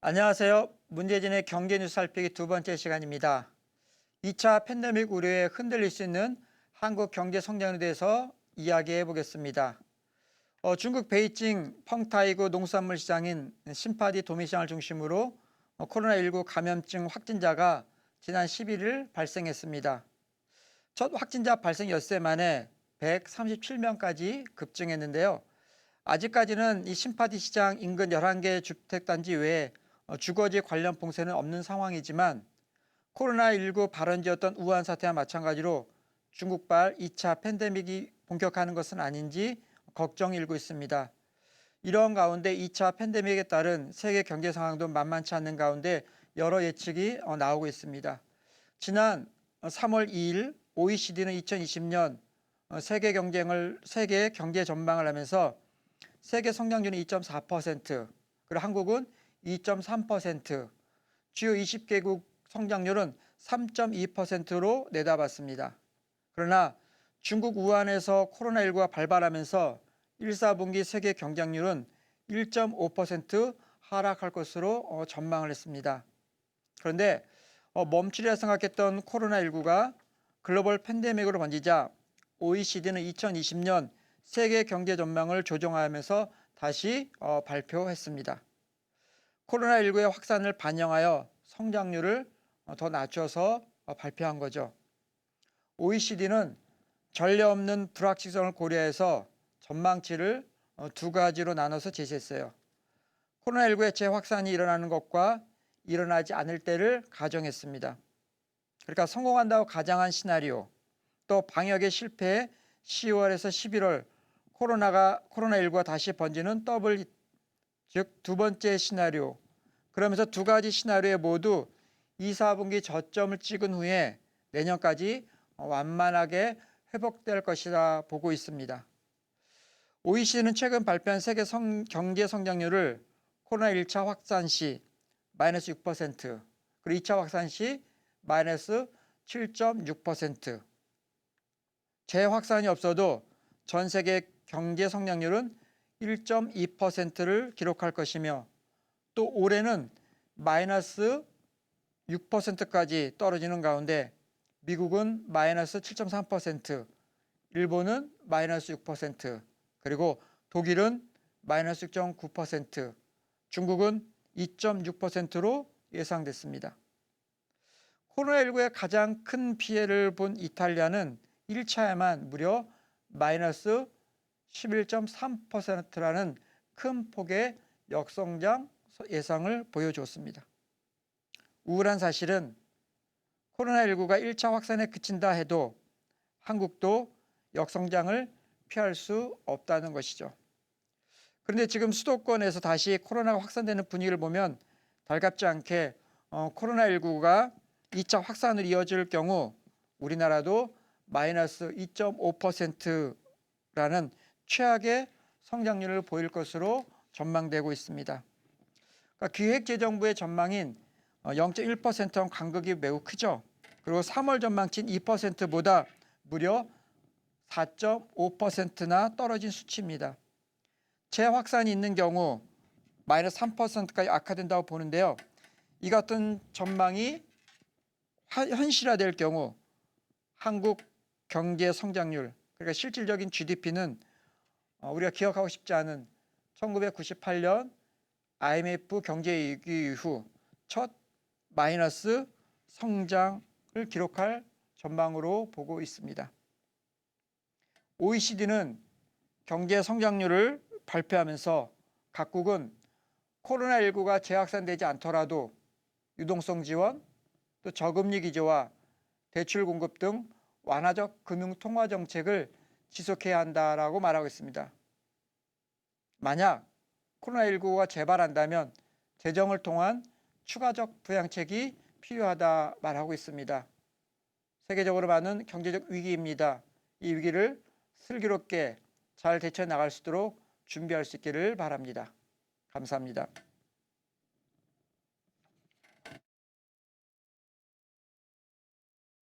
안녕하세요. 문재진의 경제뉴스 살피기 두 번째 시간입니다. 2차 팬데믹 우려에 흔들릴 수 있는 한국 경제 성장에 대해서 이야기해 보겠습니다. 중국 베이징 펑타이구 농수산물 시장인 신파디 도매시장을 중심으로 코로나19 감염증 확진자가 지난 11일 발생했습니다. 첫 확진자 발생 엿새 만에 137명까지 급증했는데요. 아직까지는 이 신파디 시장 인근 11개 주택단지 외에 주거지 관련 봉쇄는 없는 상황이지만 코로나19 발원지였던 우한 사태와 마찬가지로 중국발 2차 팬데믹이 본격화하는 것은 아닌지 걱정이 일고 있습니다. 이런 가운데 2차 팬데믹에 따른 세계 경제 상황도 만만치 않는 가운데 여러 예측이 나오고 있습니다. 지난 3월 2일 OECD는 2020년 세계 경제 전망을 하면서 세계 성장률은 2.4%, 그리고 한국은 2.3%, 주요 20개국 성장률은 3.2%로 내다봤습니다. 그러나 중국 우한에서 코로나19가 발발하면서 1, 4분기 세계 경쟁률은 1.5% 하락할 것으로 전망을 했습니다. 그런데 멈추리라 생각했던 코로나19가 글로벌 팬데믹으로 번지자 OECD는 2020년 세계 경제 전망을 조정하면서 다시 발표했습니다. 코로나19의 확산을 반영하여 성장률을 더 낮춰서 발표한 거죠. OECD는 전례 없는 불확실성을 고려해서 전망치를 두 가지로 나눠서 제시했어요. 코로나19의 재확산이 일어나는 것과 일어나지 않을 때를 가정했습니다. 그러니까 성공한다고 가정한 시나리오, 또 방역의 실패에 10월에서 11월 코로나19가 다시 번지는 더블, 즉 두 번째 시나리오. 그러면서 두 가지 시나리오에 모두 2, 4분기 저점을 찍은 후에 내년까지 완만하게 회복될 것이라 보고 있습니다. OECD는 최근 발표한 세계 경제 성장률을 코로나 1차 확산 시 마이너스 6%, 그리고 2차 확산 시 마이너스 7.6%. 재확산이 없어도 전 세계 경제 성장률은 1.2%를 기록할 것이며 또 올해는 마이너스 6%까지 떨어지는 가운데 미국은 마이너스 7.3%, 일본은 마이너스 6%, 그리고 독일은 마이너스 6.9%, 중국은 2.6%로 예상됐습니다. 코로나19의 가장 큰 피해를 본 이탈리아는 1차에만 무려 마이너스 11.3%라는 큰 폭의 역성장 예상을 보여주었습니다. 우울한 사실은 코로나19가 1차 확산에 그친다 해도 한국도 역성장을 피할 수 없다는 것이죠. 그런데 지금 수도권에서 다시 코로나가 확산되는 분위기를 보면 달갑지 않게 코로나19가 2차 확산으로 이어질 경우 우리나라도 마이너스 2.5%라는 최악의 성장률을 보일 것으로 전망되고 있습니다. 그러니까 기획재정부의 전망인 0.1%는 간극이 매우 크죠. 그리고 3월 전망치인 2%보다 무려 4.5%나 떨어진 수치입니다. 재확산이 있는 경우 마이너스 3%까지 악화된다고 보는데요. 이 같은 전망이 현실화될 경우 한국 경제 성장률, 그러니까 실질적인 GDP는 우리가 기억하고 싶지 않은 1998년 IMF 경제위기 이후 첫 마이너스 성장을 기록할 전망으로 보고 있습니다. OECD는 경제 성장률을 발표하면서 각국은 코로나19가 재확산되지 않더라도 유동성 지원, 또 저금리 기조와 대출 공급 등 완화적 금융 통화 정책을 지속해야 한다라고 말하고 있습니다. 만약 코로나19가 재발한다면 재정을 통한 추가적 부양책이 필요하다 말하고 있습니다. 세계적으로 많은 경제적 위기입니다. 이 위기를 슬기롭게 잘 대처해 나갈 수 있도록 준비할 수 있기를 바랍니다. 감사합니다.